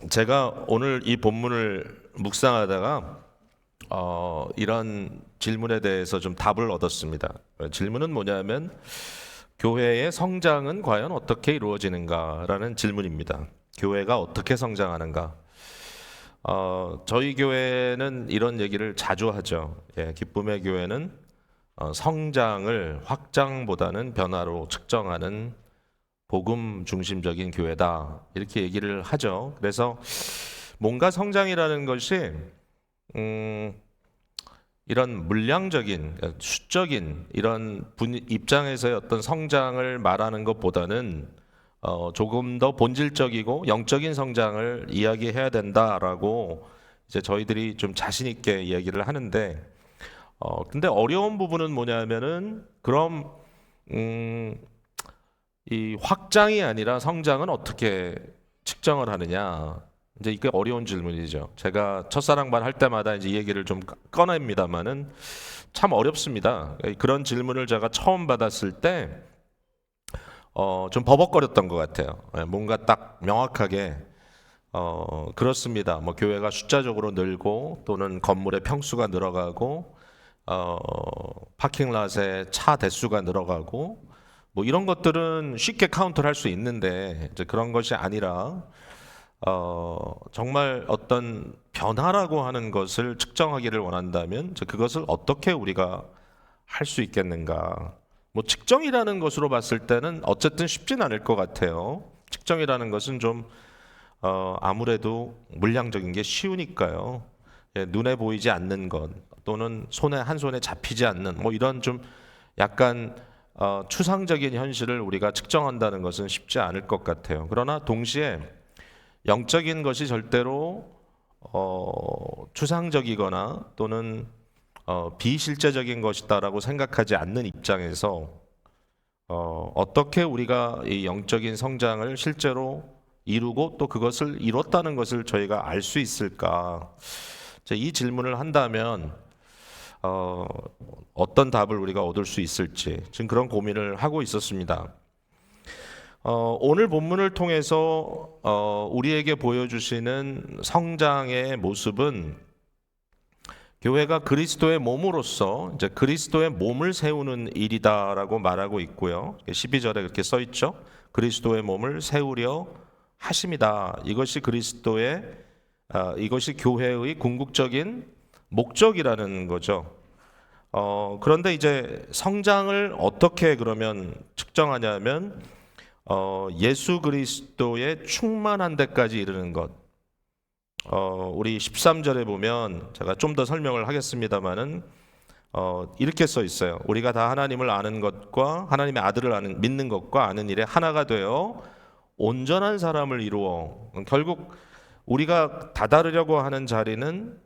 제가 오늘 이 본문을 묵상하다가 이런 질문에 대해서 좀 답을 얻었습니다. 질문은 뭐냐면 교회의 성장은 과연 어떻게 이루어지는가라는 질문입니다. 교회가 어떻게 성장하는가? 저희 교회는 이런 얘기를 자주 하죠. 기쁨의 교회는 성장을 확장보다는 변화로 측정하는 복음 중심적인 교회다, 이렇게 얘기를 하죠. 그래서 뭔가 성장이라는 것이 이런 물량적인, 수적인 이런 입장에서의 어떤 성장을 말하는 것보다는 조금 더 본질적이고 영적인 성장을 이야기해야 된다라고 이제 저희들이 좀 자신 있게 이야기를 하는데, 근데 어려운 부분은 뭐냐면은 그럼 이 확장이 아니라 성장은 어떻게 측정을 하느냐? 이제 이게 어려운 질문이죠. 제가 첫사랑반 할 때마다 이제 이 얘기를 좀 꺼냅니다만은 참 어렵습니다. 그런 질문을 제가 처음 받았을 때 좀 버벅거렸던 것 같아요. 뭔가 딱 명확하게 그렇습니다. 뭐 교회가 숫자적으로 늘고 또는 건물의 평수가 늘어가고 파킹랏의 차 대수가 늘어가고 뭐 이런 것들은 쉽게 카운트를 할 수 있는데, 이제 그런 것이 아니라 정말 어떤 변화라고 하는 것을 측정하기를 원한다면 이제 그것을 어떻게 우리가 할 수 있겠는가? 뭐 측정이라는 것으로 봤을 때는 어쨌든 쉽진 않을 것 같아요. 측정이라는 것은 좀 아무래도 물량적인 게 쉬우니까요. 눈에 보이지 않는 것 또는 한 손에 잡히지 않는 뭐 이런 좀 약간 추상적인 현실을 우리가 측정한다는 것은 쉽지 않을 것 같아요. 그러나 동시에 영적인 것이 절대로 추상적이거나 또는 비실제적인 것이다라고 생각하지 않는 입장에서 어떻게 우리가 이 영적인 성장을 실제로 이루고 또 그것을 이뤘다는 것을 저희가 알 수 있을까? 이 질문을 한다면 어떤 답을 우리가 얻을 수 있을지 지금 그런 고민을 하고 있었습니다. 오늘 본문을 통해서 우리에게 보여주시는 성장의 모습은 교회가 그리스도의 몸으로서 이제 그리스도의 몸을 세우는 일이다라고 말하고 있고요. 12절에 그렇게 써 있죠. 그리스도의 몸을 세우려 하심이다. 이것이 이것이 교회의 궁극적인 목적이라는 거죠. 그런데 이제 성장을 어떻게 그러면 측정하냐면 예수 그리스도의 충만한 데까지 이르는 것. 우리 13절에 보면 제가 좀 더 설명을 하겠습니다만은 이렇게 써 있어요. 우리가 다 하나님을 아는 것과 하나님의 아들을 믿는 것과 아는 일에 하나가 되어 온전한 사람을 이루어. 결국 우리가 다다르려고 하는 자리는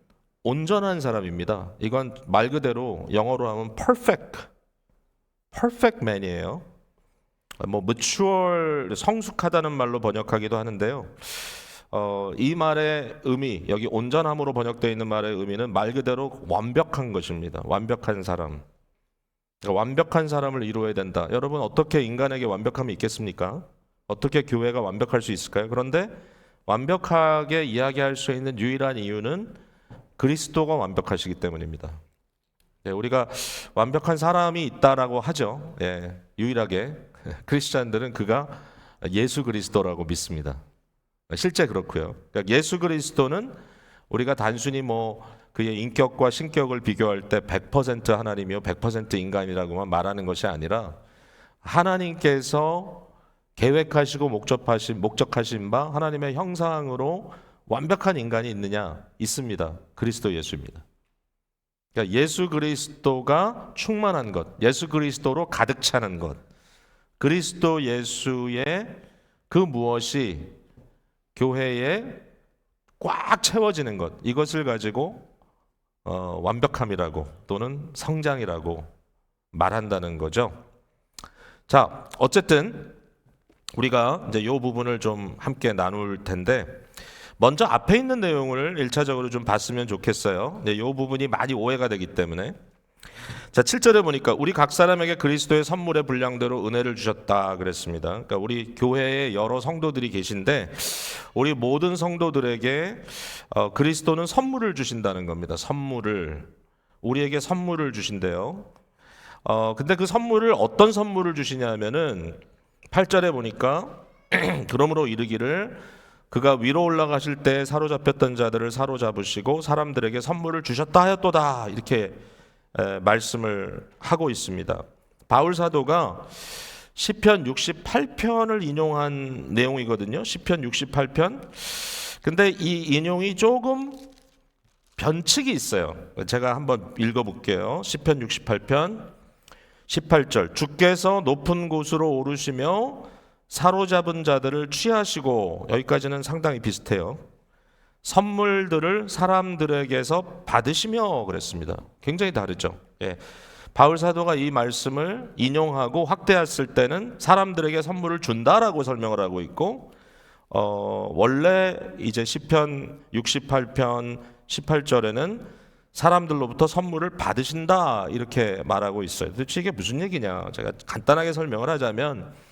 온전한 사람입니다. 이건 말 그대로 영어로 하면 perfect man이에요. 뭐 mature, 성숙하다는 말로 번역하기도 하는데요. 이 말의 의미, 여기 온전함으로 번역되어 있는 말의 의미는 말 그대로 완벽한 것입니다. 완벽한 사람. 그러니까 완벽한 사람을 이루어야 된다. 여러분, 어떻게 인간에게 완벽함이 있겠습니까? 어떻게 교회가 완벽할 수 있을까요? 그런데 완벽하게 이야기할 수 있는 유일한 이유는 그리스도가 완벽하시기 때문입니다. 우리가 완벽한 사람이 있다라고 하죠. 유일하게 크리스찬들은 그가 예수 그리스도라고 믿습니다. 실제 그렇고요. 그러니까 예수 그리스도는 우리가 단순히 뭐 그의 인격과 신격을 비교할 때 100% 하나님이요 100% 인간이라고만 말하는 것이 아니라 하나님께서 계획하시고 목적하신 바 하나님의 형상으로 완벽한 인간이 있느냐? 있습니다. 그리스도 예수입니다. 그러니까 예수 그리스도가 충만한 것, 예수 그리스도로 가득 차는 것, 그리스도 예수의 그 무엇이 교회에 꽉 채워지는 것, 이것을 가지고 완벽함이라고 또는 성장이라고 말한다는 거죠. 자, 어쨌든 우리가 이제 이 부분을 좀 함께 나눌 텐데, 먼저 앞에 있는 내용을 1차적으로 좀 봤으면 좋겠어요. 이 부분이 많이 오해가 되기 때문에. 자, 7절에 보니까 우리 각 사람에게 그리스도의 선물의 분량대로 은혜를 주셨다 그랬습니다. 그러니까 우리 교회에 여러 성도들이 계신데 우리 모든 성도들에게 그리스도는 선물을 주신다는 겁니다. 선물을, 우리에게 선물을 주신대요. 근데 그 선물을 어떤 선물을 주시냐면은 8절에 보니까 그러므로 이르기를 그가 위로 올라가실 때 사로잡혔던 자들을 사로잡으시고 사람들에게 선물을 주셨다 하였도다, 이렇게 말씀을 하고 있습니다. 바울 사도가 시편 68편을 인용한 내용이거든요. 시편 68편. 근데 이 인용이 조금 변칙이 있어요. 제가 한번 읽어볼게요. 시편 68편 18절, 주께서 높은 곳으로 오르시며 사로잡은 자들을 취하시고, 여기까지는 상당히 비슷해요. 선물들을 사람들에게서 받으시며 그랬습니다. 굉장히 다르죠. 예. 바울 사도가 이 말씀을 인용하고 확대했을 때는 사람들에게 선물을 준다라고 설명을 하고 있고, 원래 이제 시편 68편 18절에는 사람들로부터 선물을 받으신다, 이렇게 말하고 있어요. 도대체 이게 무슨 얘기냐? 제가 간단하게 설명을 하자면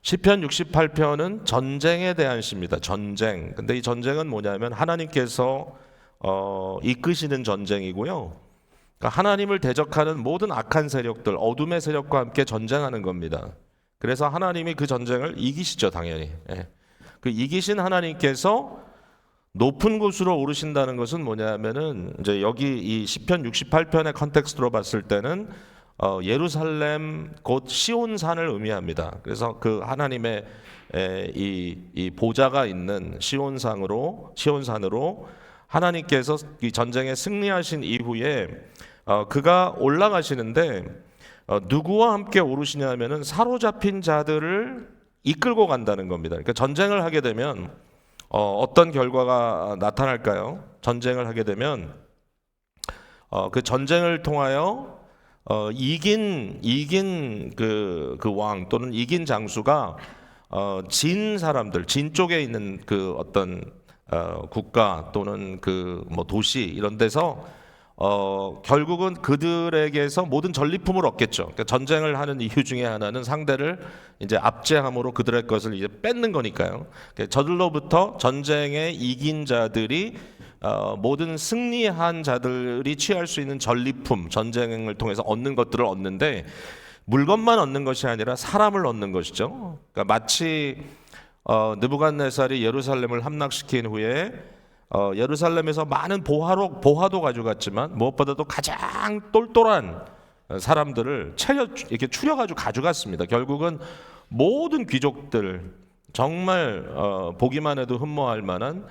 시편 68편은 전쟁에 대한 시입니다. 전쟁. 근데 이 전쟁은 뭐냐면 하나님께서 이끄시는 전쟁이고요. 그러니까 하나님을 대적하는 모든 악한 세력들, 어둠의 세력과 함께 전쟁하는 겁니다. 그래서 하나님이 그 전쟁을 이기시죠, 당연히. 예. 그 이기신 하나님께서 높은 곳으로 오르신다는 것은 뭐냐면은 이제 여기 이 시편 68편의 컨텍스트로 봤을 때는 예루살렘 곧 시온산을 의미합니다. 그래서 그 하나님의 이 보좌가 있는 시온산으로 하나님께서 이 전쟁에 승리하신 이후에 그가 올라가시는데 누구와 함께 오르시냐면은 사로잡힌 자들을 이끌고 간다는 겁니다. 그러니까 전쟁을 하게 되면 어떤 결과가 나타날까요? 전쟁을 하게 되면 그 전쟁을 통하여 이긴 그 왕 또는 이긴 장수가 진 사람들, 진 쪽에 있는 그 어떤 국가 또는 그 뭐 도시 이런 데서 결국은 그들에게서 모든 전리품을 얻겠죠. 그러니까 전쟁을 하는 이유 중에 하나는 상대를 이제 압제함으로 그들의 것을 이제 뺏는 거니까요. 그러니까 저들로부터 전쟁에 이긴 자들이 모든 승리한 자들이 취할 수 있는 전리품, 전쟁을 통해서 얻는 것들을 얻는데 물건만 얻는 것이 아니라 사람을 얻는 것이죠. 그러니까 마치 느부갓네살이 예루살렘을 함락시킨 후에 예루살렘에서 많은 보화도 가져갔지만 무엇보다도 가장 똘똘한 사람들을 이렇게 추려가지고 가져갔습니다. 결국은 모든 귀족들, 정말 보기만 해도 흠모할 만한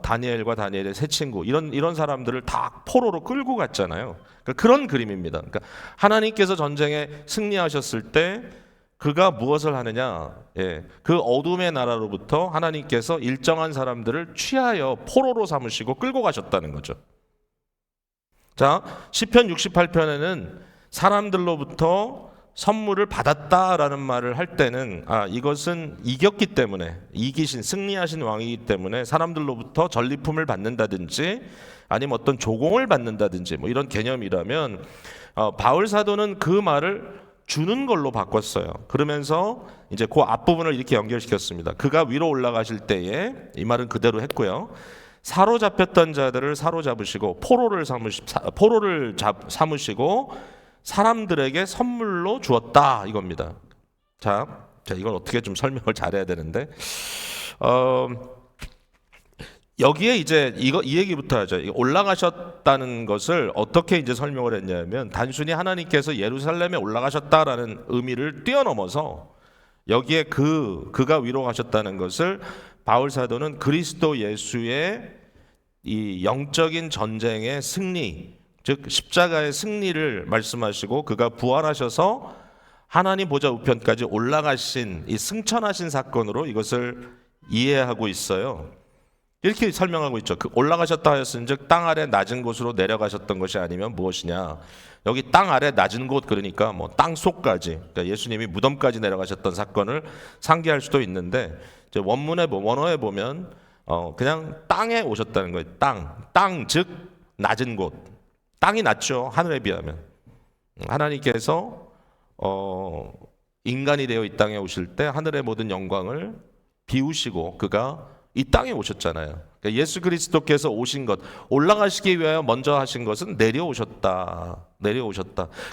다니엘과 다니엘의 세 친구, 이런 사람들을 다 포로로 끌고 갔잖아요. 그러니까 그런 그림입니다. 그러니까 하나님께서 전쟁에 승리하셨을 때 그가 무엇을 하느냐? 예, 그 어둠의 나라로부터 하나님께서 일정한 사람들을 취하여 포로로 삼으시고 끌고 가셨다는 거죠. 자, 시편 68편에는 사람들로부터 선물을 받았다라는 말을 할 때는 이것은 이겼기 때문에, 이기신 승리하신 왕이기 때문에 사람들로부터 전리품을 받는다든지 아니면 어떤 조공을 받는다든지 뭐 이런 개념이라면 바울 사도는 그 말을 주는 걸로 바꿨어요. 그러면서 이제 그 앞부분을 이렇게 연결시켰습니다. 그가 위로 올라가실 때에, 이 말은 그대로 했고요. 사로잡혔던 자들을 사로잡으시고 포로를 삼으시고 사람들에게 선물로 주었다, 이겁니다. 자, 이걸 어떻게 좀 설명을 잘해야 되는데 여기에 이제 이 얘기부터 하죠. 올라가셨다는 것을 어떻게 이제 설명을 했냐면 단순히 하나님께서 예루살렘에 올라가셨다라는 의미를 뛰어넘어서 여기에 그가 위로 가셨다는 것을 바울 사도는 그리스도 예수의 이 영적인 전쟁의 승리, 즉 십자가의 승리를 말씀하시고 그가 부활하셔서 하나님 보좌 우편까지 올라가신 이 승천하신 사건으로 이것을 이해하고 있어요. 이렇게 설명하고 있죠. 그 올라가셨다 하였은즉 땅 아래 낮은 곳으로 내려가셨던 것이 아니면 무엇이냐. 여기 땅 아래 낮은 곳, 그러니까 뭐 땅 속까지, 그러니까 예수님이 무덤까지 내려가셨던 사건을 상기할 수도 있는데 이제 원어에 보면 그냥 땅에 오셨다는 거예요. 땅 즉 낮은 곳. 땅이 낮죠, 하늘에 비하면. 하나님께서 인간이 되어 이 땅에 오실 때 하늘의 모든 영광을 비우시고 그가 이 땅에 오셨잖아요. 그러니까 예수 그리스도께서 오신 것, 올라가시기 위하여 먼저 하신 것은 내려오셨다.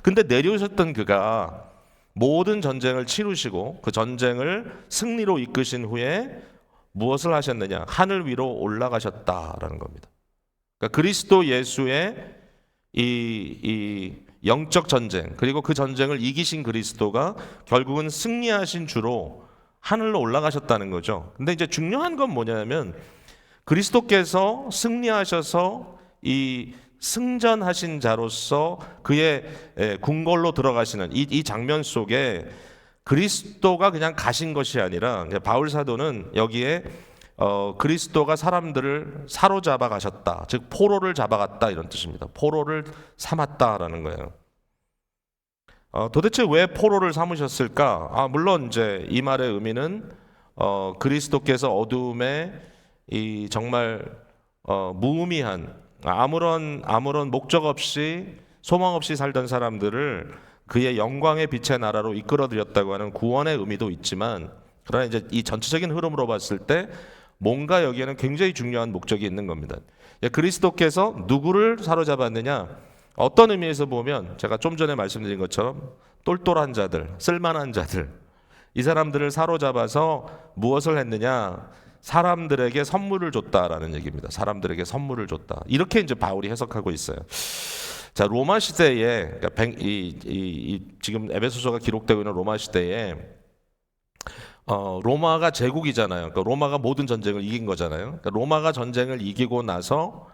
근데 내려오셨던 그가 모든 전쟁을 치루시고 그 전쟁을 승리로 이끄신 후에 무엇을 하셨느냐? 하늘 위로 올라가셨다라는 겁니다. 그러니까 그리스도 예수의 이 영적 전쟁, 그리고 그 전쟁을 이기신 그리스도가 결국은 승리하신 주로 하늘로 올라가셨다는 거죠. 근데 이제 중요한 건 뭐냐면 그리스도께서 승리하셔서 이 승전하신 자로서 그의 궁궐로 들어가시는 이 장면 속에 그리스도가 그냥 가신 것이 아니라 바울 사도는 여기에 그리스도가 사람들을 사로잡아 가셨다. 즉 포로를 잡아갔다 이런 뜻입니다. 포로를 삼았다라는 거예요. 도대체 왜 포로를 삼으셨을까? 물론 이제 이 말의 의미는 그리스도께서 어둠에 이 정말 무의미한 아무런 목적 없이 소망 없이 살던 사람들을 그의 영광의 빛의 나라로 이끌어들였다고 하는 구원의 의미도 있지만, 그러나 이제 이 전체적인 흐름으로 봤을 때 뭔가 여기에는 굉장히 중요한 목적이 있는 겁니다. 그리스도께서 누구를 사로잡았느냐? 어떤 의미에서 보면 제가 좀 전에 말씀드린 것처럼 똘똘한 자들, 쓸만한 자들, 이 사람들을 사로잡아서 무엇을 했느냐? 사람들에게 선물을 줬다라는 얘기입니다. 사람들에게 선물을 줬다. 이렇게 이제 바울이 해석하고 있어요. 자, 로마 시대에 그러니까 지금 에베소서가 기록되고 있는 로마 시대에 로마가 제국이잖아요. 그러니까 로마가 모든 전쟁을 이긴 거잖아요. 그러니까 로마가 전쟁을 이기고 나서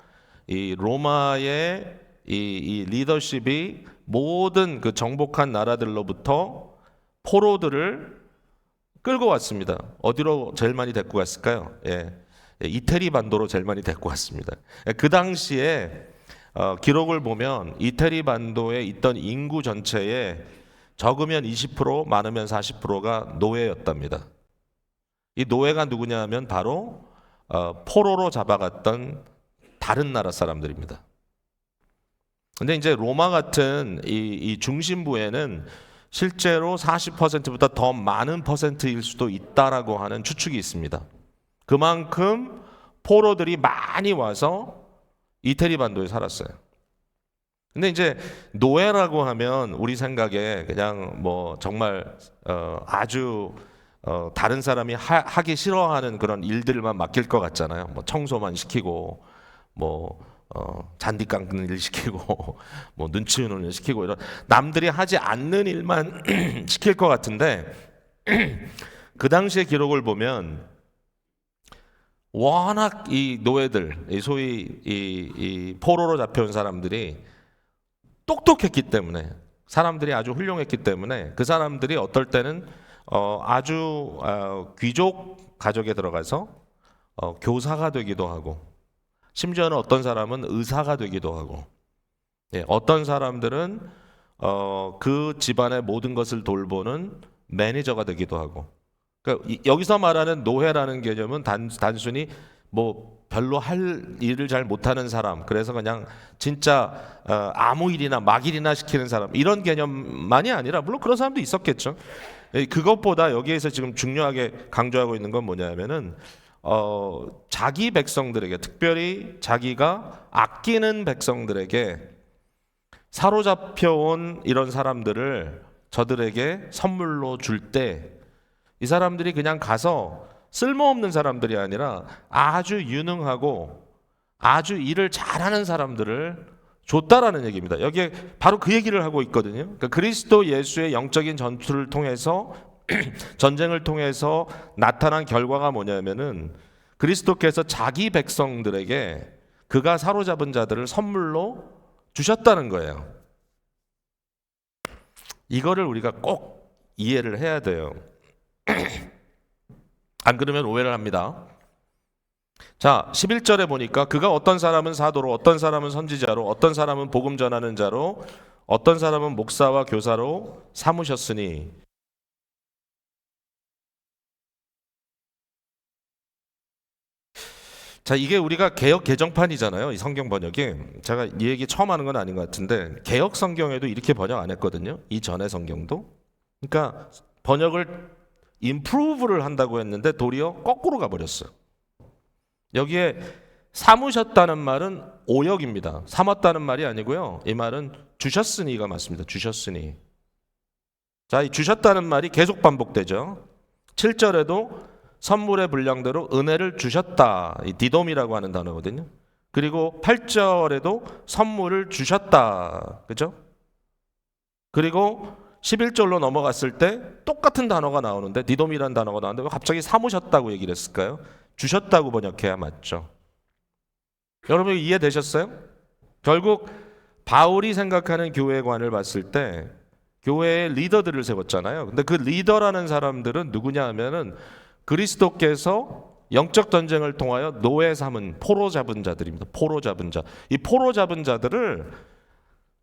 이 로마의 이 리더십이 모든 그 정복한 나라들로부터 포로들을 끌고 왔습니다. 어디로 제일 많이 데리고 갔을까요? 이태리 반도로 제일 많이 데리고 왔습니다. 그 당시에 기록을 보면 이태리 반도에 있던 인구 전체의 적으면 20%, 많으면 40%가 노예였답니다. 이 노예가 누구냐 하면 바로 포로로 잡아갔던 다른 나라 사람들입니다. 근데 이제 로마 같은 이 중심부에는 실제로 40%보다 더 많은 퍼센트일 수도 있다라고 하는 추측이 있습니다. 그만큼 포로들이 많이 와서 이태리 반도에 살았어요. 근데 이제 노예라고 하면 우리 생각에 그냥 뭐 정말 아주 다른 사람이 하기 싫어하는 그런 일들만 맡길 것 같잖아요. 뭐 청소만 시키고 뭐 잔디 깎는 일 시키고 뭐 눈치 주는 일 시키고 이런 남들이 하지 않는 일만 시킬 것 같은데 그 당시의 기록을 보면 워낙 이 노예들, 소위 이 포로로 잡혀온 사람들이 똑똑했기 때문에, 사람들이 아주 훌륭했기 때문에 그 사람들이 어떨 때는 아주 귀족 가족에 들어가서 교사가 되기도 하고, 심지어는 어떤 사람은 의사가 되기도 하고, 어떤 사람들은 그 집안의 모든 것을 돌보는 매니저가 되기도 하고. 그러니까 여기서 말하는 노예라는 개념은 단순히 뭐 별로 할 일을 잘 못하는 사람, 그래서 그냥 진짜 아무 일이나 막 일이나 시키는 사람, 이런 개념만이 아니라, 물론 그런 사람도 있었겠죠. 그것보다 여기에서 지금 중요하게 강조하고 있는 건 뭐냐면은 자기 백성들에게, 특별히 자기가 아끼는 백성들에게 사로잡혀온 이런 사람들을 저들에게 선물로 줄 때 이 사람들이 그냥 가서 쓸모없는 사람들이 아니라 아주 유능하고 아주 일을 잘하는 사람들을 줬다라는 얘기입니다. 여기에 바로 그 얘기를 하고 있거든요. 그러니까 그리스도 예수의 영적인 전투를 통해서 전쟁을 통해서 나타난 결과가 뭐냐면은 그리스도께서 자기 백성들에게 그가 사로잡은 자들을 선물로 주셨다는 거예요. 이거를 우리가 꼭 이해를 해야 돼요. 안 그러면 오해를 합니다. 자, 11절에 보니까 그가 어떤 사람은 사도로, 어떤 사람은 선지자로, 어떤 사람은 복음 전하는 자로, 어떤 사람은 목사와 교사로 삼으셨으니. 자, 이게 우리가 개역 개정판이잖아요. 이 성경 번역이. 제가 이 얘기 처음 하는 건 아닌 것 같은데 개역 성경에도 이렇게 번역 안 했거든요. 이 전의 성경도. 그러니까 번역을 임프루브를 한다고 했는데 도리어 거꾸로 가버렸어요. 여기에 삼으셨다는 말은 오역입니다. 삼았다는 말이 아니고요. 이 말은 주셨으니가 맞습니다. 주셨으니. 자, 이 주셨다는 말이 계속 반복되죠. 7절에도 선물의 분량대로 은혜를 주셨다. 이 디돔이라고 하는 단어거든요. 그리고 8절에도 선물을 주셨다. 그죠? 그리고 11절로 넘어갔을 때 똑같은 단어가 나오는데 디돔이라는 단어가 나오는데 왜 갑자기 삼으셨다고 얘기를 했을까요? 주셨다고 번역해야 맞죠. 여러분 이해되셨어요? 결국 바울이 생각하는 교회관을 봤을 때 교회의 리더들을 세웠잖아요. 근데 그 리더라는 사람들은 누구냐 하면은 그리스도께서 영적 전쟁을 통하여 노예 삼은 포로 잡은 자들입니다. 포로 잡은 자. 이 포로 잡은 자들을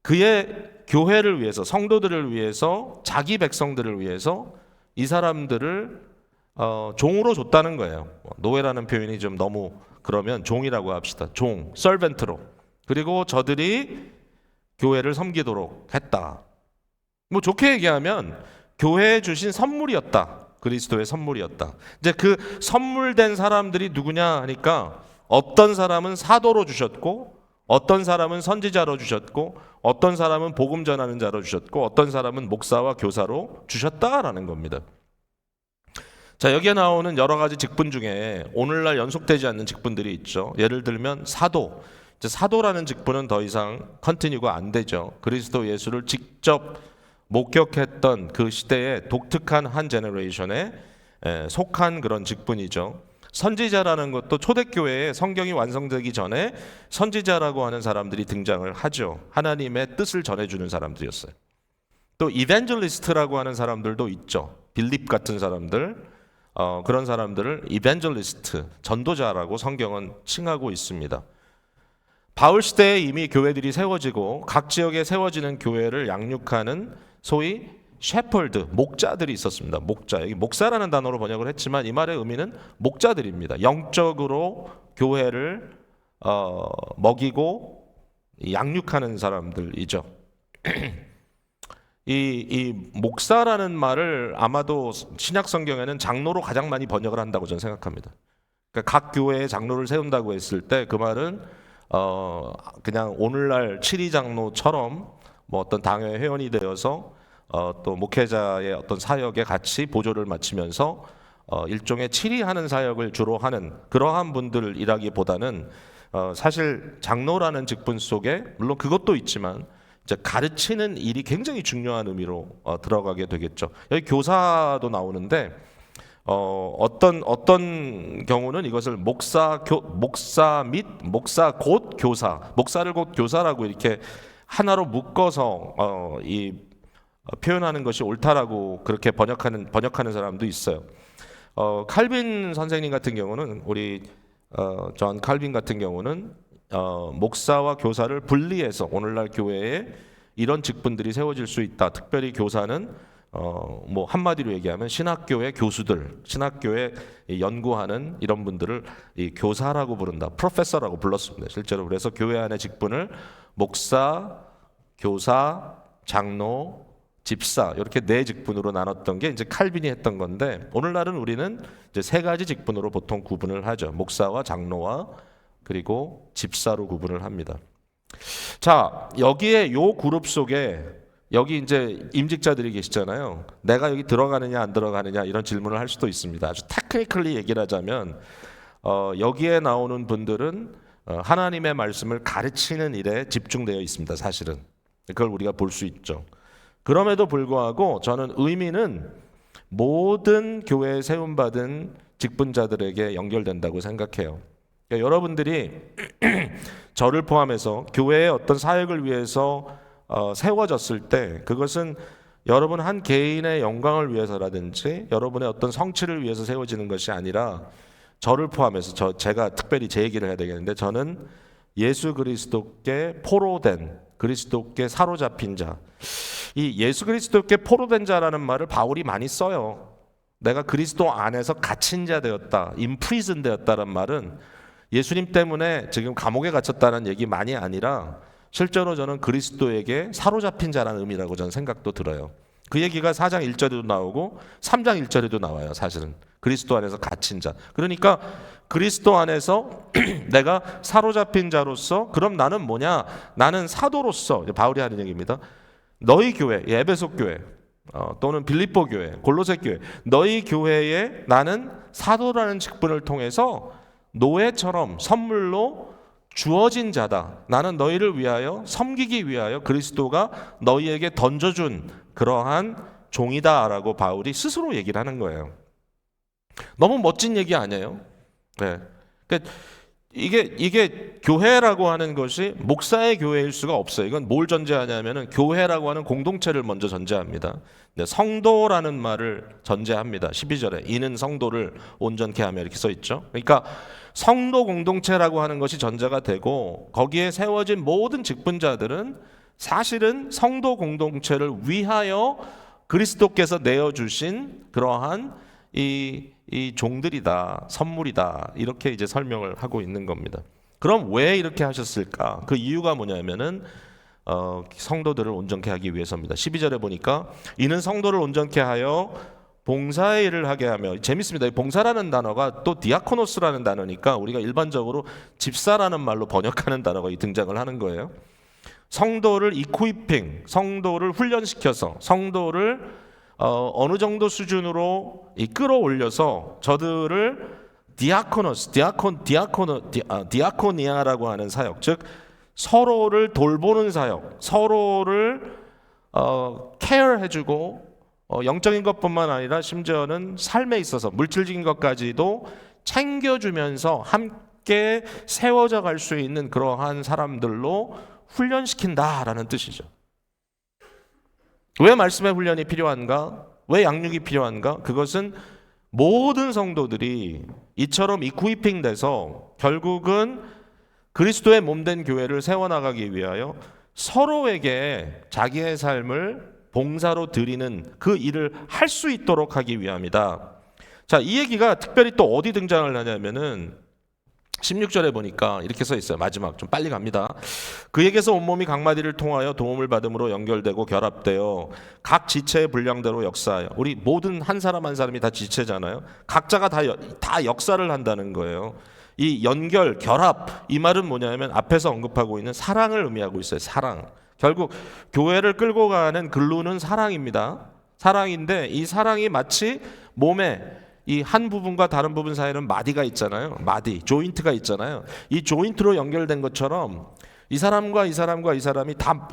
그의 교회를 위해서, 성도들을 위해서, 자기 백성들을 위해서 이 사람들을 종으로 줬다는 거예요. 노예라는 표현이 좀 너무 그러면 종이라고 합시다. 종, 서벤트로. 그리고 저들이 교회를 섬기도록 했다. 뭐 좋게 얘기하면 교회에 주신 선물이었다. 그리스도의 선물이었다. 이제 그 선물된 사람들이 누구냐 하니까 어떤 사람은 사도로 주셨고 어떤 사람은 선지자로 주셨고 어떤 사람은 복음 전하는 자로 주셨고 어떤 사람은 목사와 교사로 주셨다라는 겁니다. 자, 여기에 나오는 여러 가지 직분 중에 오늘날 연속되지 않는 직분들이 있죠. 예를 들면 사도. 이제 사도라는 직분은 더 이상 컨티뉴가 안 되죠. 그리스도 예수를 직접 목격했던 그 시대의 독특한 한 제너레이션에 속한 그런 직분이죠. 선지자라는 것도 초대교회에 성경이 완성되기 전에 선지자라고 하는 사람들이 등장을 하죠. 하나님의 뜻을 전해주는 사람들이었어요. 또 이벤젤리스트라고 하는 사람들도 있죠. 빌립 같은 사람들, 그런 사람들을 이벤젤리스트, 전도자라고 성경은 칭하고 있습니다. 바울 시대에 이미 교회들이 세워지고 각 지역에 세워지는 교회를 양육하는 소위 셰퍼드, 목자들이 있었습니다. 목자, 여기 목사라는 단어로 번역을 했지만 이 말의 의미는 목자들입니다. 영적으로 교회를 먹이고 양육하는 사람들이죠. 이 목사라는 말을 아마도 신약 성경에는 장로로 가장 많이 번역을 한다고 저는 생각합니다. 그러니까 각 교회에 장로를 세운다고 했을 때 그 말은 그냥 오늘날 치리 장로처럼 뭐 어떤 당회 회원이 되어서 또 목회자의 어떤 사역에 같이 보조를 마치면서 일종의 치리하는 사역을 주로 하는 그러한 분들이라기보다는 사실 장로라는 직분 속에 물론 그것도 있지만 이제 가르치는 일이 굉장히 중요한 의미로 들어가게 되겠죠. 여기 교사도 나오는데 어떤 경우는 이것을 목사 및 목사 곧 교사, 목사를 곧 교사라고 이렇게 하나로 묶어서 표현하는 것이 옳다라고 그렇게 번역하는 사람도 있어요. 칼빈 선생님 같은 경우는 우리 존 칼빈 같은 경우는 목사와 교사를 분리해서 오늘날 교회에 이런 직분들이 세워질 수 있다. 특별히 교사는 뭐 한마디로 얘기하면 신학교의 교수들, 신학교에 연구하는 이런 분들을 이 교사라고 부른다. 프로페서라고 불렀습니다. 실제로 그래서 교회 안의 직분을 목사, 교사, 장로, 집사 이렇게 네 직분으로 나눴던 게 이제 칼빈이 했던 건데 오늘날은 우리는 이제 세 가지 직분으로 보통 구분을 하죠. 목사와 장로와 그리고 집사로 구분을 합니다. 자, 여기에 요 그룹 속에 여기 이제 임직자들이 계시잖아요. 내가 여기 들어가느냐 안 들어가느냐 이런 질문을 할 수도 있습니다. 아주 테크니컬리 얘기를 하자면 여기에 나오는 분들은 하나님의 말씀을 가르치는 일에 집중되어 있습니다. 사실은 그걸 우리가 볼 수 있죠. 그럼에도 불구하고 저는 의미는 모든 교회에 세움받은 직분자들에게 연결된다고 생각해요. 그러니까 여러분들이 저를 포함해서 교회의 어떤 사역을 위해서 세워졌을 때 그것은 여러분 한 개인의 영광을 위해서라든지 여러분의 어떤 성취를 위해서 세워지는 것이 아니라 저를 포함해서 제가 특별히 제 얘기를 해야 되겠는데 저는 예수 그리스도께 포로된 그리스도께 사로잡힌 자. 이 예수 그리스도께 포로된 자라는 말을 바울이 많이 써요. 내가 그리스도 안에서 갇힌 자 되었다, 임프리즌 되었다는 말은 예수님 때문에 지금 감옥에 갇혔다는 얘기만이 아니라 실제로 저는 그리스도에게 사로잡힌 자라는 의미라고 저는 생각도 들어요. 그 얘기가 4장 1절에도 나오고 3장 1절에도 나와요. 사실은 그리스도 안에서 갇힌 자. 그러니까 그리스도 안에서 내가 사로잡힌 자로서, 그럼 나는 뭐냐? 나는 사도로서, 바울이 하는 얘기입니다. 너희 교회, 에베소 교회 또는 빌립보 교회, 골로새 교회, 너희 교회에 나는 사도라는 직분을 통해서 노예처럼 선물로 주어진 자다. 나는 너희를 위하여 섬기기 위하여 그리스도가 너희에게 던져준 그러한 종이다라고 바울이 스스로 얘기를 하는 거예요. 너무 멋진 얘기 아니에요? 네. 그러니까 이게 교회라고 하는 것이 목사의 교회일 수가 없어요. 이건 뭘 전제하냐면은 교회라고 하는 공동체를 먼저 전제합니다. 네, 성도라는 말을 전제합니다. 12절에 이는 성도를 온전케 하며 이렇게 써 있죠. 그러니까 성도 공동체라고 하는 것이 전제가 되고, 거기에 세워진 모든 직분자들은 사실은 성도 공동체를 위하여 그리스도께서 내어주신 그러한 이 종들이다, 선물이다, 이렇게 이제 설명을 하고 있는 겁니다. 그럼 왜 이렇게 하셨을까? 그 이유가 뭐냐면은 성도들을 온전케 하기 위해서입니다. 12절에 보니까 이는 성도를 온전케 하여 봉사의 일을 하게 하며, 재밌습니다. 이 봉사라는 단어가 또 디아코노스라는 단어니까 우리가 일반적으로 집사라는 말로 번역하는 단어가 등장을 하는 거예요. 성도를 이퀴핑, 성도를 훈련시켜서 성도를 어느 정도 수준으로 끌어올려서 저들을 디아코니아라고 하는 사역, 즉 서로를 돌보는 사역, 서로를 케어해주고 영적인 것뿐만 아니라 심지어는 삶에 있어서 물질적인 것까지도 챙겨주면서 함께 세워져 갈 수 있는 그러한 사람들로 훈련시킨다라는 뜻이죠. 왜 말씀의 훈련이 필요한가? 왜 양육이 필요한가? 그것은 모든 성도들이 이처럼 이쿠이핑 돼서 결국은 그리스도의 몸된 교회를 세워나가기 위하여 서로에게 자기의 삶을 봉사로 드리는 그 일을 할 수 있도록 하기 위함이다. 자, 이 얘기가 특별히 또 어디 등장을 하냐면은 16절에 보니까 이렇게 써 있어요. 마지막 좀 빨리 갑니다. 그에게서 온몸이 각 마디를 통하여 도움을 받음으로 연결되고 결합되어 각 지체의 분량대로 역사하여, 우리 모든 한 사람 한 사람이 다 지체잖아요. 각자가 다 역사를 한다는 거예요. 이 연결, 결합, 이 말은 뭐냐면 앞에서 언급하고 있는 사랑을 의미하고 있어요. 사랑. 결국 교회를 끌고 가는 글루는 사랑입니다. 사랑인데 이 사랑이 마치 몸에 이 한 부분과 다른 부분 사이에는 마디가 있잖아요. 마디, 조인트가 있잖아요. 이 조인트로 연결된 것처럼 이 사람과 이 사람과 이 사람이 다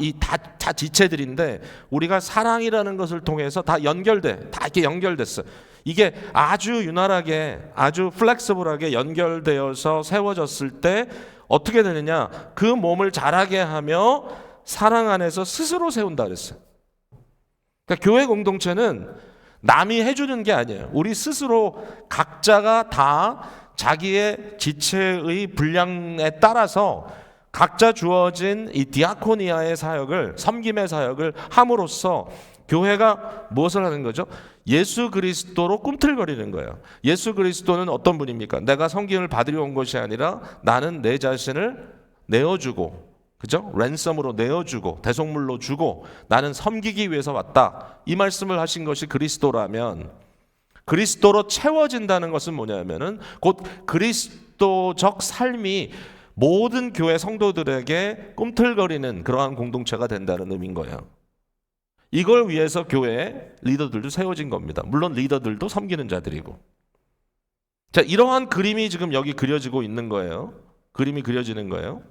지체들인데 우리가 사랑이라는 것을 통해서 다 이렇게 연결됐어. 이게 아주 유난하게, 아주 플렉서블하게 연결되어서 세워졌을 때 어떻게 되느냐? 그 몸을 자라게 하며 사랑 안에서 스스로 세운다 그랬어요. 그러니까 교회 공동체는 남이 해주는 게 아니에요. 우리 스스로 각자가 다 자기의 지체의 분량에 따라서 각자 주어진 이 디아코니아의 사역을, 섬김의 사역을 함으로써 교회가 무엇을 하는 거죠? 예수 그리스도로 꿈틀거리는 거예요. 예수 그리스도는 어떤 분입니까? 내가 섬김을 받으려 온 것이 아니라 나는 내 자신을 내어주고, 그죠? 랜섬으로 내어주고 대속물로 주고 나는 섬기기 위해서 왔다. 이 말씀을 하신 것이 그리스도라면, 그리스도로 채워진다는 것은 뭐냐면은 곧 그리스도적 삶이 모든 교회 성도들에게 꿈틀거리는 그러한 공동체가 된다는 의미인 거예요. 이걸 위해서 교회 리더들도 세워진 겁니다. 물론 리더들도 섬기는 자들이고. 자, 이러한 그림이 지금 여기 그려지고 있는 거예요. 그림이 그려지는 거예요.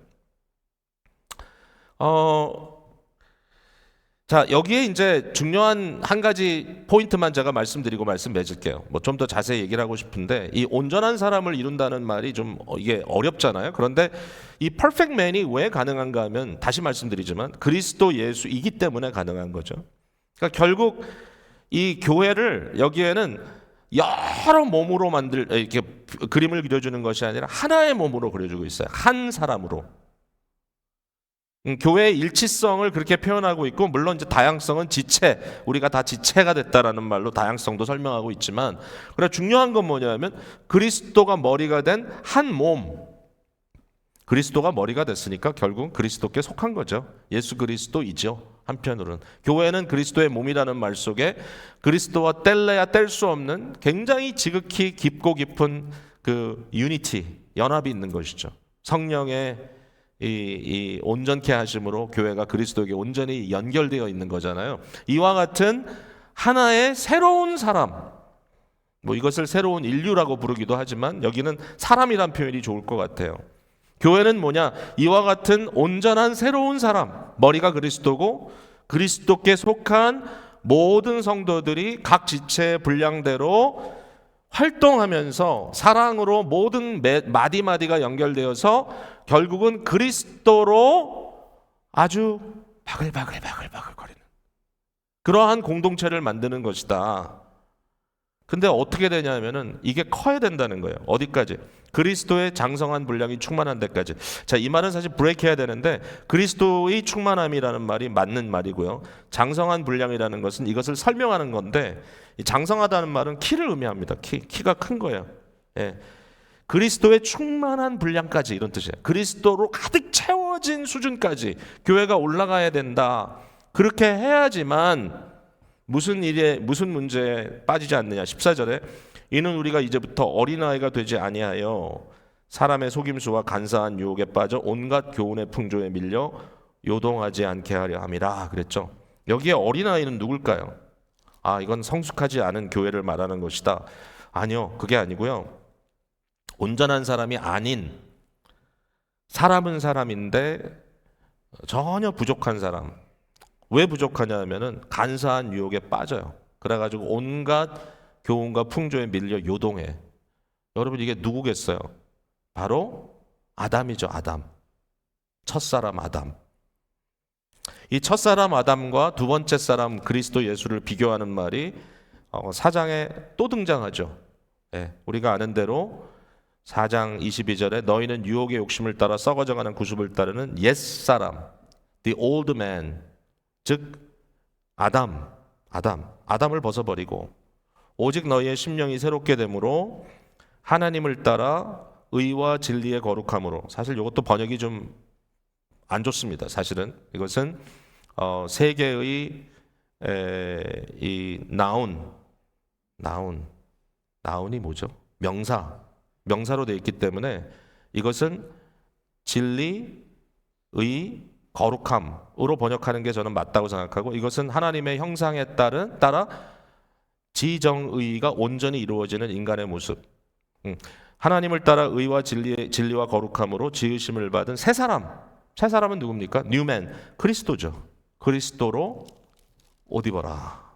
자, 여기에 이제 중요한 한 가지 포인트만 제가 말씀드리고 말씀 맺을게요. 뭐 좀 더 자세히 얘기를 하고 싶은데, 이 온전한 사람을 이룬다는 말이 좀 이게 어렵잖아요. 그런데 이 퍼펙트 맨이 왜 가능한가 하면 다시 말씀드리지만 그리스도 예수이기 때문에 가능한 거죠. 그러니까 결국 이 교회를 여기에는 여러 몸으로 이렇게 그림을 그려주는 것이 아니라 하나의 몸으로 그려주고 있어요. 한 사람으로. 교회의 일치성을 그렇게 표현하고 있고, 물론 이제 다양성은 지체, 우리가 다 지체가 됐다라는 말로 다양성도 설명하고 있지만, 그래 중요한 건 뭐냐면 그리스도가 머리가 된 한 몸, 그리스도가 머리가 됐으니까 결국 그리스도께 속한 거죠. 예수 그리스도이죠. 한편으로는 교회는 그리스도의 몸이라는 말 속에 그리스도와 뗄래야 뗄 수 없는 굉장히 지극히 깊고 깊은 그 유니티, 연합이 있는 것이죠. 성령의 이 온전케 하심으로 교회가 그리스도에게 온전히 연결되어 있는 거잖아요. 이와 같은 하나의 새로운 사람, 뭐 이것을 새로운 인류라고 부르기도 하지만 여기는 사람이란 표현이 좋을 것 같아요. 교회는 뭐냐? 이와 같은 온전한 새로운 사람, 머리가 그리스도고 그리스도께 속한 모든 성도들이 각 지체의 분량대로 활동하면서 사랑으로 모든 마디마디가 연결되어서 결국은 그리스도로 아주 바글바글거리는 그러한 공동체를 만드는 것이다. 근데 어떻게 되냐면은 이게 커야 된다는 거예요. 어디까지? 그리스도의 장성한 분량이 충만한 데까지. 자, 이 말은 사실 브레이크해야 되는데 그리스도의 충만함이라는 말이 맞는 말이고요. 장성한 분량이라는 것은 이것을 설명하는 건데 이 장성하다는 말은 키를 의미합니다. 키가 큰 거예요. 예. 그리스도의 충만한 분량까지 이런 뜻이에요. 그리스도로 가득 채워진 수준까지 교회가 올라가야 된다. 그렇게 해야지만 무슨 문제에 빠지지 않느냐. 14절에 이는 우리가 이제부터 어린아이가 되지 아니하여 사람의 속임수와 간사한 유혹에 빠져 온갖 교훈의 풍조에 밀려 요동하지 않게 하려 함이라 그랬죠. 여기에 어린아이는 누굴까요? 이건 성숙하지 않은 교회를 말하는 것이다. 아니요, 그게 아니고요. 온전한 사람이 아닌 사람은 사람인데 전혀 부족한 사람. 왜 부족하냐 하면은 간사한 유혹에 빠져요. 그래가지고 온갖 교훈과 풍조에 밀려 요동해. 여러분 이게 누구겠어요? 바로 아담이죠. 아담. 첫사람 아담. 이 첫사람 아담과 두 번째 사람 그리스도 예수를 비교하는 말이 4장에 또 등장하죠. 예, 우리가 아는 대로 4장 22절에 너희는 유혹의 욕심을 따라 썩어져가는 구습을 따르는 옛사람, the old man, 즉 아담을 벗어버리고 오직 너희의 심령이 새롭게 되므로 하나님을 따라 의와 진리의 거룩함으로. 사실 이것도 번역이 좀 안 좋습니다. 사실은 이것은 세 개의 이 나운이 뭐죠? 명사로 되어 있기 때문에 이것은 진리, 의, 거룩함으로 번역하는 게 저는 맞다고 생각하고 이것은 하나님의 형상에 따라 지정의가 온전히 이루어지는 인간의 모습. 하나님을 따라 의와 진리와 거룩함으로 지으심을 받은 새 사람은 누굽니까? 뉴맨, 그리스도죠. 그리스도로 옷 입어라.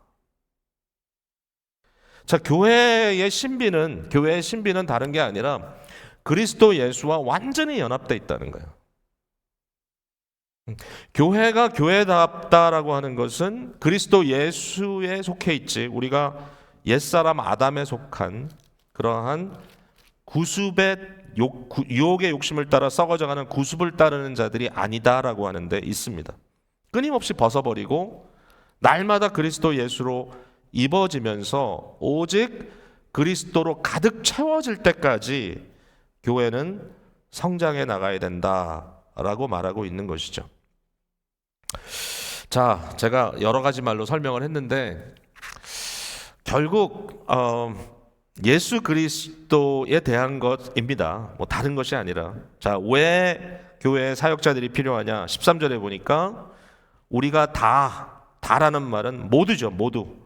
자, 교회의 신비는 다른 게 아니라 그리스도 예수와 완전히 연합되어 있다는 거예요. 교회가 교회답다라고 하는 것은 그리스도 예수에 속해 있지 우리가 옛사람 아담에 속한 그러한 구습의 유혹의 욕심을 따라 썩어져가는 구습을 따르는 자들이 아니다라고 하는데 있습니다. 끊임없이 벗어버리고 날마다 그리스도 예수로 입어지면서 오직 그리스도로 가득 채워질 때까지 교회는 성장해 나가야 된다라고 말하고 있는 것이죠. 자, 제가 여러 가지 말로 설명을 했는데 결국 예수 그리스도에 대한 것입니다. 뭐 다른 것이 아니라. 자, 왜 교회 사역자들이 필요하냐? 13절에 보니까 우리가 다라는 말은 모두죠. 모두.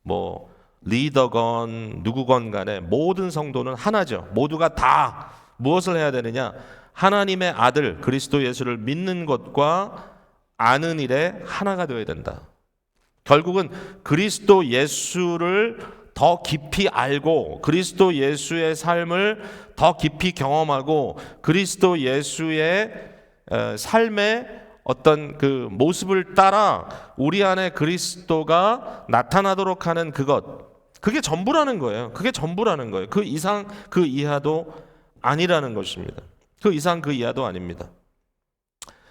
뭐 리더건 누구건 간에 모든 성도는 하나죠. 모두가 다 무엇을 해야 되느냐? 하나님의 아들 그리스도 예수를 믿는 것과 아는 일에 하나가 되어야 된다. 결국은 그리스도 예수를 더 깊이 알고 그리스도 예수의 삶을 더 깊이 경험하고 그리스도 예수의 삶의 어떤 그 모습을 따라 우리 안에 그리스도가 나타나도록 하는 그게 전부라는 거예요. 그 이상 그 이하도 아니라는 것입니다. 그 이상 그 이하도 아닙니다.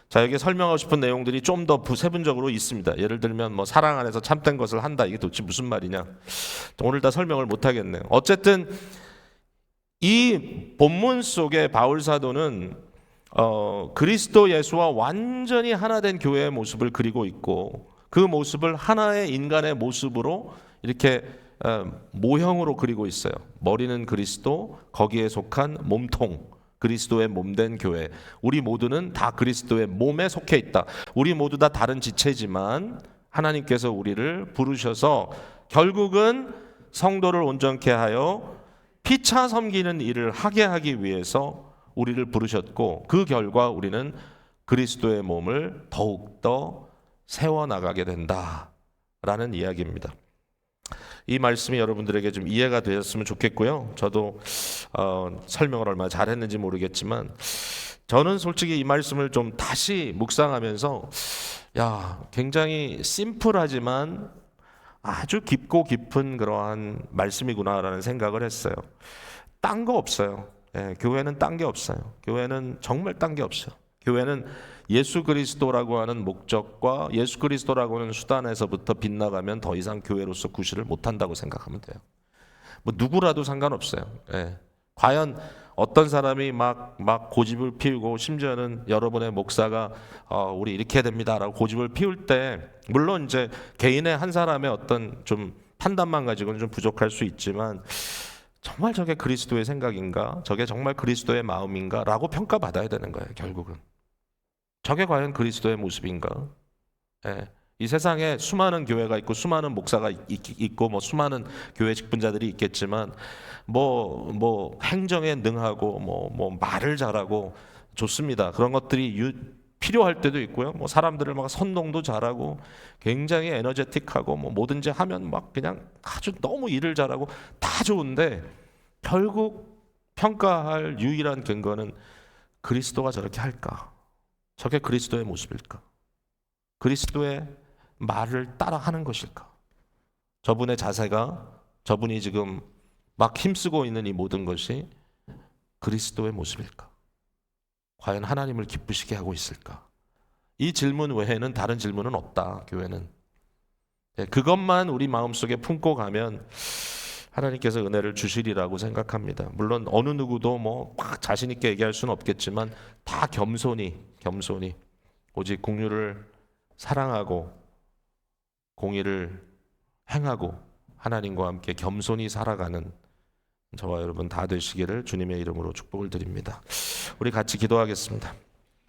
자, 여기 설명하고 싶은 내용들이 좀 더 세분적으로 있습니다. 예를 들면 뭐 사랑 안에서 참된 것을 한다. 이게 도대체 무슨 말이냐? 오늘 다 설명을 못 하겠네요. 어쨌든 이 본문 속에 바울 사도는 그리스도 예수와 완전히 하나 된 교회의 모습을 그리고 있고, 그 모습을 하나의 인간의 모습으로 이렇게 모형으로 그리고 있어요. 머리는 그리스도, 거기에 속한 몸통, 그리스도의 몸된 교회. 우리 모두는 다 그리스도의 몸에 속해 있다. 우리 모두 다 다른 지체지만 하나님께서 우리를 부르셔서 결국은 성도를 온전케 하여 피차 섬기는 일을 하게 하기 위해서 우리를 부르셨고, 그 결과 우리는 그리스도의 몸을 더욱더 세워나가게 된다라는 이야기입니다. 이 말씀이 여러분들에게 좀 이해가 되었으면 좋겠고요. 저도 설명을 얼마나 잘했는지 모르겠지만, 저는 솔직히 이 말씀을 좀 다시 묵상하면서 굉장히 심플하지만 아주 깊고 깊은 그러한 말씀이구나라는 생각을 했어요. 딴 거 없어요. 교회는 딴 게 없어요. 교회는 정말 딴 게 없어요. 교회는 예수 그리스도라고 하는 목적과 예수 그리스도라고 하는 수단에서부터 빗나가면 더 이상 교회로서 구실을 못한다고 생각하면 돼요. 뭐 누구라도 상관없어요. 과연 어떤 사람이 막 고집을 피우고, 심지어는 여러분의 목사가 우리 이렇게 해야 됩니다라고 고집을 피울 때, 물론 이제 개인의 한 사람의 어떤 좀 판단만 가지고는 좀 부족할 수 있지만, 정말 저게 그리스도의 생각인가? 저게 정말 그리스도의 마음인가? 라고 평가받아야 되는 거예요. 결국은 저게 과연 그리스도의 모습인가? 이 세상에 수많은 교회가 있고 수많은 목사가 있고 뭐 수많은 교회 직분자들이 있겠지만, 뭐 행정에 능하고 뭐 말을 잘하고 좋습니다. 그런 것들이 필요할 때도 있고요. 뭐 사람들을 막 선동도 잘하고 굉장히 에너제틱하고 뭐 뭐든지 하면 막 그냥 아주 너무 일을 잘하고 다 좋은데, 결국 평가할 유일한 근거는 그리스도가 저렇게 할까? 저게 그리스도의 모습일까? 그리스도의 말을 따라하는 것일까? 저분의 자세가, 저분이 지금 막 힘쓰고 있는 이 모든 것이 그리스도의 모습일까? 과연 하나님을 기쁘시게 하고 있을까? 이 질문 외에는 다른 질문은 없다. 교회는 그것만 우리 마음속에 품고 가면 하나님께서 은혜를 주시리라고 생각합니다. 물론 어느 누구도 뭐 자신 있게 얘기할 수는 없겠지만, 다 겸손히 오직 공유를 사랑하고 공의를 행하고 하나님과 함께 겸손히 살아가는 저와 여러분 다 되시기를 주님의 이름으로 축복을 드립니다. 우리 같이 기도하겠습니다.